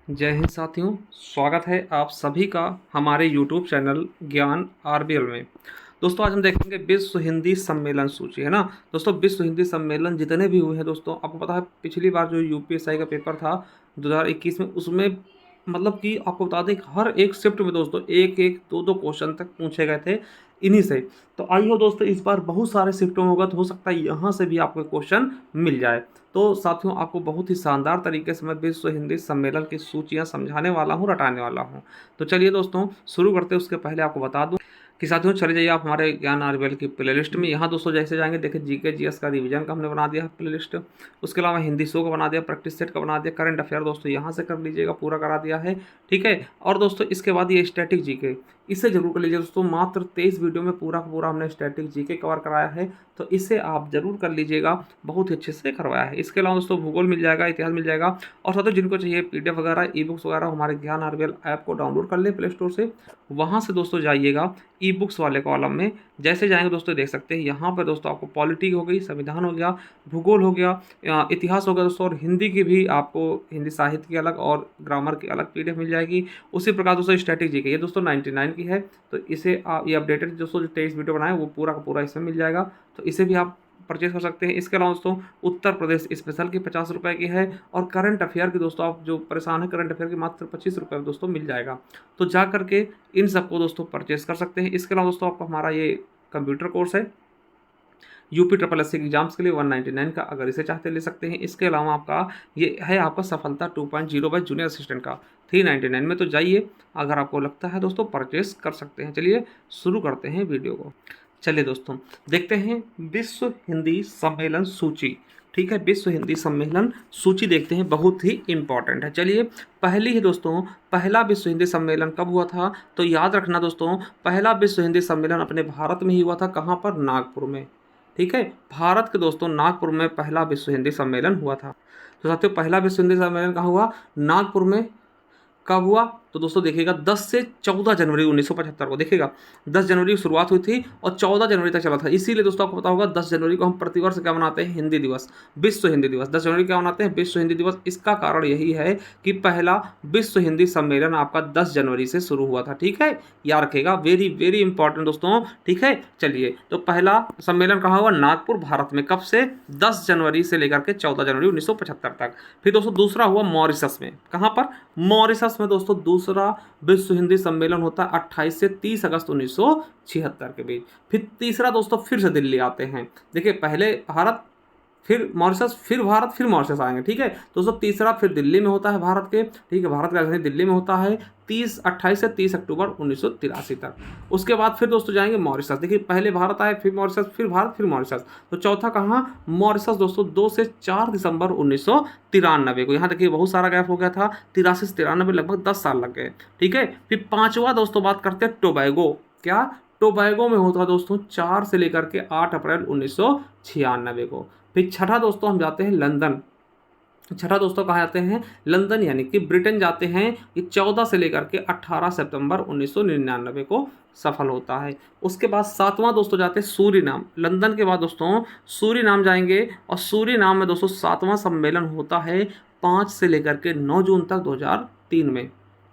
जय हिंद साथियों, स्वागत है आप सभी का हमारे YouTube चैनल ज्ञान आरबीएल में। दोस्तों आज हम देखेंगे विश्व हिंदी सम्मेलन सूची, है ना। दोस्तों विश्व हिंदी सम्मेलन जितने भी हुए हैं दोस्तों, आपको पता है पिछली बार जो यूपीएससी का पेपर था 2021 में, उसमें मतलब कि आपको बता दें कि हर एक शिफ्ट में दोस्तों एक एक दो दो क्वेश्चन तक पूछे गए थे इन्हीं से। तो आइए दोस्तों इस बार बहुत सारे शिफ्टों में होगा, तो हो सकता है यहाँ से भी आपको क्वेश्चन मिल जाए। तो साथियों आपको बहुत ही शानदार तरीके से मैं विश्व हिंदी सम्मेलन की सूचियां समझाने वाला हूं, रटाने वाला हूं। तो चलिए दोस्तों शुरू करते हैं। उसके पहले आपको बता दूं कि साथियों चले जाइए आप हमारे ज्ञान आरबीएल की प्लेलिस्ट में। यहाँ दोस्तों जैसे जाएंगे देखिए जीके जीएस का रिवीजन का हमने बना दिया है प्लेलिस्ट। उसके अलावा हिंदी शो का बना दिया, प्रैक्टिस सेट का बना दिया, करंट अफेयर दोस्तों यहाँ से कर लीजिएगा, पूरा करा दिया है, ठीक है। और दोस्तों इसके बाद ये स्टैटिक जीके, इसे जरूर कर लीजिए दोस्तों। मात्र 23 वीडियो में पूरा का पूरा हमने स्टैटिक जीके कवर कराया है, तो इसे आप जरूर कर लीजिएगा, बहुत ही अच्छे से करवाया है। इसके अलावा दोस्तों भूगोल मिल जाएगा, इतिहास मिल जाएगा। और साथियों जिनको चाहिए पीडीएफ वगैरह, ई बुक्स वगैरह, हमारे ज्ञान आरबीएल ऐप को डाउनलोड कर ले प्ले स्टोर से। वहाँ से दोस्तों जाइएगा ई बुक्स वाले कॉलम में, जैसे जाएंगे दोस्तों देख सकते हैं यहाँ पर दोस्तों आपको पॉलिटी हो गई, संविधान हो गया, भूगोल हो गया, इतिहास हो गया दोस्तों, और हिंदी की भी आपको हिंदी साहित्य की अलग और ग्रामर की अलग पीडीएफ मिल जाएगी। उसी प्रकार दोस्तों स्ट्रैटेजी की, ये दोस्तों 99 की है, तो इसे ये अपडेटेड दोस्तों जो 23 वीडियो बनाए वो पूरा का पूरा इसमें मिल जाएगा, तो इसे भी आप परचेज कर सकते हैं। इसके अलावा दोस्तों उत्तर प्रदेश स्पेशल की 50 रुपये की है, और करंट अफेयर की दोस्तों आप जो परेशान है करंट अफेयर की मात्र 25 रुपये में दोस्तों मिल जाएगा। तो जा करके इन सबको दोस्तों परचेज कर सकते हैं। इसके अलावा दोस्तों आपको हमारा ये कंप्यूटर कोर्स है UP triple S C exams के लिए 199 का, अगर इसे चाहते ले सकते हैं। इसके अलावा आपका ये है आपका सफलता 2.0 बाय जूनियर असिस्टेंट का 399 में, तो जाइए अगर आपको लगता है दोस्तों परचेस कर सकते हैं। चलिए शुरू करते हैं वीडियो को। चलिए दोस्तों देखते हैं विश्व हिंदी सम्मेलन सूची, ठीक है। विश्व हिंदी सम्मेलन सूची देखते हैं, बहुत ही इंपॉर्टेंट है। चलिए पहली है दोस्तों, पहला विश्व हिंदी सम्मेलन कब हुआ था, तो याद रखना दोस्तों पहला विश्व हिंदी सम्मेलन अपने भारत में ही हुआ था। कहाँ पर? नागपुर में, ठीक है। भारत के दोस्तों नागपुर में पहला विश्व हिंदी सम्मेलन हुआ था। तो साथियों पहला विश्व हिंदी सम्मेलन कहाँ हुआ? नागपुर में। कब हुआ? तो दोस्तों देखिएगा 10 से 14 जनवरी 1975 को, देखिएगा 10 जनवरी की शुरुआत हुई थी और 14 जनवरी तक चला था। इसीलिए दोस्तों आपको पता होगा 10 जनवरी को हम प्रतिवर्ष क्या मनाते हैं? हिंदी दिवस, विश्व हिंदी दिवस। 10 जनवरी क्या मनाते हैं? विश्व हिंदी दिवस। इसका कारण यही है कि पहला विश्व हिंदी सम्मेलन आपका 10 जनवरी से शुरू हुआ था, ठीक है। याद रखेगा, वेरी वेरी इंपॉर्टेंट दोस्तों, ठीक है। चलिए तो पहला सम्मेलन कहाँ हुआ? नागपुर, भारत में। कब से? 10 जनवरी से लेकर के 14 जनवरी 1975 तक। फिर दोस्तों दूसरा हुआ मॉरिशस में। कहाँ पर? मॉरिशस में दोस्तों दूसरा विश्व हिंदी सम्मेलन होता है 28 से 30 अगस्त 1976 के बीच। फिर तीसरा दोस्तों फिर से दिल्ली आते हैं। देखिए पहले भारत, फिर मॉरिशस, फिर भारत, फिर मॉरिशस आएंगे, ठीक है। दोस्तों तीसरा फिर दिल्ली में होता है भारत के, ठीक है। भारत की राजधानी दिल्ली में होता है 28 से 30 अक्टूबर 1983 तक। उसके बाद फिर दोस्तों जाएंगे मॉरिशस। देखिए पहले भारत आए, फिर मॉरिशस, फिर भारत, फिर मॉरिशस। तो चौथा कहाँ? मॉरिशस दोस्तों 2 से 4 दिसंबर 1993 को। यहाँ देखिए बहुत सारा गैप हो गया था, 83 से 93 लगभग 10 साल लग गए, ठीक है। फिर पांचवा दोस्तों बात करते हैं टोबैगो। क्या? टोबैगो में होता है दोस्तों 4 से लेकर के 8 अप्रैल 1996 को। फिर छठा दोस्तों हम जाते हैं लंदन। छठा दोस्तों कहाँ जाते हैं? लंदन, यानी कि ब्रिटेन जाते हैं। ये 14 से लेकर के 18 सितंबर 1999 को सफल होता है। उसके बाद सातवां दोस्तों जाते हैं सूरीनाम। लंदन के बाद दोस्तों सूरीनाम जाएंगे, और सूरीनाम में दोस्तों सातवां सम्मेलन होता है 5 से लेकर के 9 जून तक 2003 में।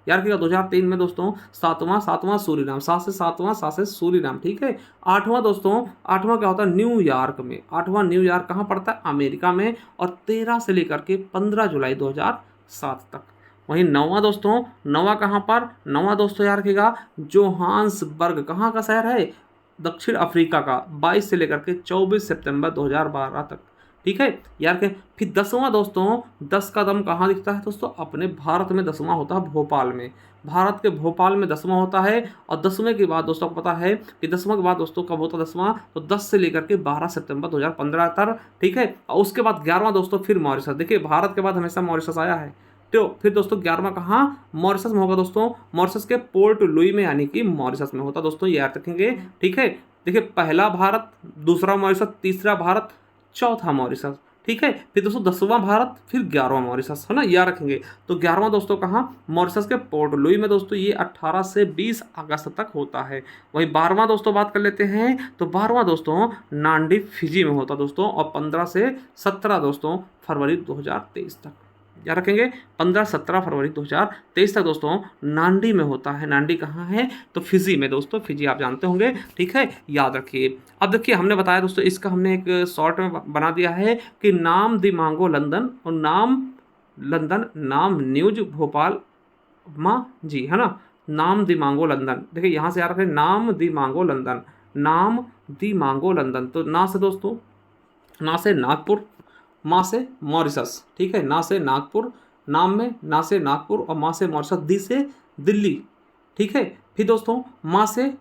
यार रखिएगा 2003 में दोस्तों सातवां सूरीनाम, 7 से सूरीनाम, ठीक है। आठवां दोस्तों, आठवां क्या होता है? न्यूयॉर्क में। आठवां न्यूयॉर्क कहाँ पड़ता है? अमेरिका में। और 13 से लेकर के 15 जुलाई 2007 तक। वहीं नौवां दोस्तों, नौवां कहाँ पर? नौवां दोस्तों याद रखिएगा जोहान्सबर्ग, कहाँ का शहर है? दक्षिण अफ्रीका का। 22 से लेकर के 24 सितंबर 2012 तक, ठीक है यार के। फिर 10वां दोस्तों, 10 का दम कहाँ दिखता है दोस्तों? अपने भारत में 10वां होता है भोपाल में। भारत के भोपाल में 10वां होता है। और 10वें के बाद दोस्तों आपको पता है कि 10वां के बाद दोस्तों कब होता है 10वां? तो 10 से लेकर के 12 सितंबर 2015 तक, ठीक है। और उसके बाद 11वां दोस्तों फिर मॉरिशस। देखिए भारत के बाद हमेशा मॉरिशस आया है, तो फिर दोस्तों 11वां कहाँ? मॉरिशस में होगा दोस्तों। मॉरिशस के पोर्ट लुई में, यानी कि मॉरिशस में होता दोस्तों, ये याद रखेंगे, ठीक है। देखिए पहला भारत, दूसरा मॉरिशस, तीसरा भारत, चौथा मॉरिशस, ठीक है। फिर दोस्तों 10वां भारत, फिर 11वां मॉरिशस, है ना, याद रखेंगे। तो 11वां दोस्तों कहाँ? मॉरिशस के पोर्ट लुई में दोस्तों, ये 18 से 20 अगस्त तक होता है। वही 12वां दोस्तों बात कर लेते हैं, तो 12वां दोस्तों नांडी फिजी में होता दोस्तों, और 15 से 17 दोस्तों फरवरी 2023 तक। याद रखेंगे 15-17 फरवरी 2023 तक दोस्तों नांडी में होता है। नांडी कहाँ है? तो फिजी में दोस्तों, फिजी आप जानते होंगे, ठीक है, याद रखिए। अब देखिए हमने बताया दोस्तों, इसका हमने एक शॉर्ट में बना दिया है कि नाम दिमागो लंदन और नाम लंदन, नाम न्यूज भोपाल माँ जी, है ना, नाम दी मांगो लंदन। देखिए यहाँ से याद रखें, नाम दी मांगो लंदन, नाम दी मांगो लंदन। तो ना से दोस्तों, ना से नागपुर, माँ से मॉरिशस, ठीक है, ना से नागपुर, नाम में ना से नागपुर और माँ से मॉरिशस, दी से दिल्ली, ठीक है। फिर दोस्तों माँ से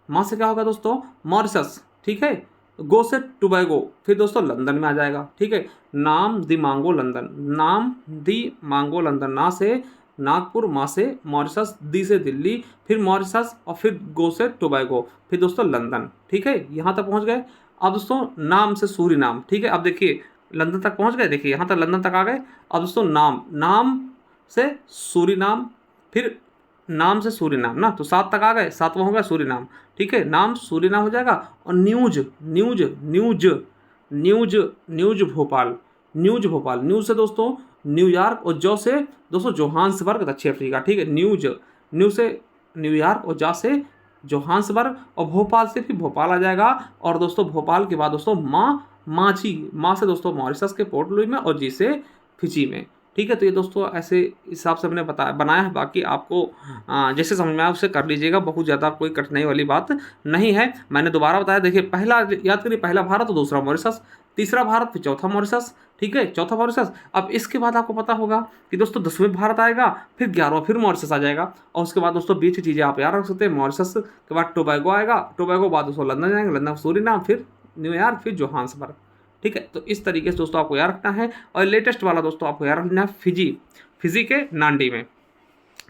क्या होगा दोस्तों? मॉरिशस, ठीक है। गो से टोबैगो, फिर दोस्तों लंदन में आ जाएगा, ठीक है। नाम दी मांगो लंदन, नाम दी मांगो लंदन, ना से नागपुर, माँ से मॉरिशस, दी से दिल्ली, फिर मॉरिशस और फिर गो से टोबैगो, फिर दोस्तों लंदन, ठीक है। यहाँ तक पहुँच गए। अब दोस्तों नाम से सूरीनाम, ठीक है। अब देखिए लंदन तक पहुँच गए, देखिए यहाँ तक लंदन तक आ गए। अब दोस्तों नाम से सूरीनाम, फिर नाम से सूरीनाम ना, तो 7 तक आ गए, 7वां हो गया सूरीनाम, ठीक है। नाम सूरीनाम हो जाएगा। और news news news news news Bhopal, news Bhopal, news से दोस्तों न्यूयॉर्क और जो से दोस्तों जोहान्सबर्ग दक्षिण अफ्रीका, ठीक है। न्यूज से न्यूयॉर्क और जा से जोहान्सबर्ग और भोपाल से फिर भोपाल आ जाएगा। और दोस्तों भोपाल के बाद दोस्तों माँ से दोस्तों मॉरिशस के पोर्ट लुई में और जी से फिजी में, ठीक है। तो ये दोस्तों ऐसे हिसाब से हमने बनाया है। बाकी आपको जैसे समझ में आया उससे कर लीजिएगा, बहुत ज़्यादा कोई कठिनाई वाली बात नहीं है। मैंने दोबारा बताया, देखिए पहला याद करिए, पहला भारत, दूसरा मॉरिशस, तीसरा भारत, फिर चौथा मॉरिशस, ठीक है, चौथा मॉरिशस। अब इसके बाद आपको पता होगा कि दोस्तों 10वें भारत आएगा, फिर 11वां फिर मॉरिशस आ जाएगा। और उसके बाद दोस्तों बीच की चीज़ें आप याद रख सकते हैं, मॉरिशस के बाद टोबैगो आएगा, टोबैगो बाद दोस्तों लंदन जाएंगे, लंदन सूरीनाम, फिर न्यूयॉर्क, फिर जोहान्सबर्ग, ठीक है। तो इस तरीके से दोस्तों आपको याद रखना है। और लेटेस्ट वाला दोस्तों आपको याद रखना है फिजी के नांडी में,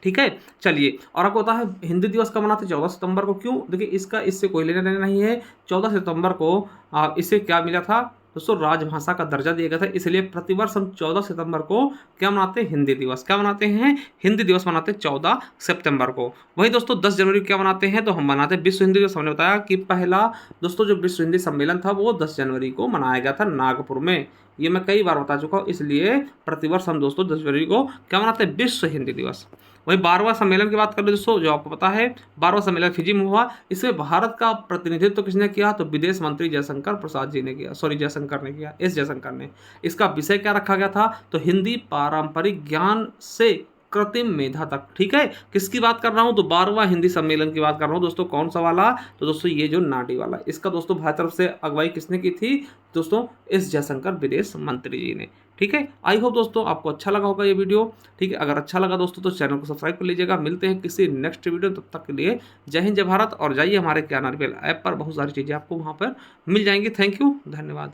ठीक है। चलिए, और आपको पता है हिंदी दिवस कब मनाते हैं? 14 सितंबर को। क्यों? देखिए इससे कोई लेना देना नहीं है। 14 सितंबर को इससे क्या मिला था दोस्तों? राजभाषा का दर्जा दिया गया था। इसलिए प्रतिवर्ष हम 14 सितंबर को क्या मनाते हैं? हिंदी दिवस। क्या मनाते हैं? हिंदी दिवस मनाते हैं 14 सितंबर को। वही दोस्तों 10 जनवरी को क्या मनाते हैं? तो हम मनाते हैं विश्व हिंदी दिवस। हमने बताया कि पहला दोस्तों जो विश्व हिंदी सम्मेलन था वो 10 जनवरी को मनाया गया था नागपुर में। ये मैं कई बार बता चुका हूँ। इसलिए प्रतिवर्ष हम दोस्तों 10 जनवरी को क्या मनाते हैं? विश्व हिंदी दिवस। वही 12वां सम्मेलन की बात कर ले दोस्तों, जो आपको पता है 12वां सम्मेलन फिजी में हुआ। इसमें भारत का प्रतिनिधित्व किसने किया? तो विदेश मंत्री जयशंकर प्रसाद जी ने किया, जयशंकर ने किया, एस जयशंकर ने। इसका विषय क्या रखा गया था? तो हिंदी पारंपरिक ज्ञान से कृत्रिम मेधा तक, ठीक है। किसकी बात कर रहा हूं? तो 12वां हिंदी सम्मेलन की बात कर रहा हूं दोस्तों। कौन सा वाला? तो दोस्तों ये जो नाडी वाला। इसका दोस्तों भारत तरफ से अगुवाई किसने की थी? दोस्तों एस जयशंकर विदेश मंत्री जी ने, ठीक है। आई होप दोस्तों आपको अच्छा लगा होगा ये वीडियो, ठीक है। अगर अच्छा लगा दोस्तों तो चैनल को सब्सक्राइब कर लीजिएगा। मिलते हैं किसी नेक्स्ट वीडियो, तब तक के लिए जय हिंद जय भारत। और जाइए हमारे ज्ञान आरबीएल ऐप पर, बहुत सारी चीज़ें आपको वहाँ पर मिल जाएंगी। थैंक यू, धन्यवाद।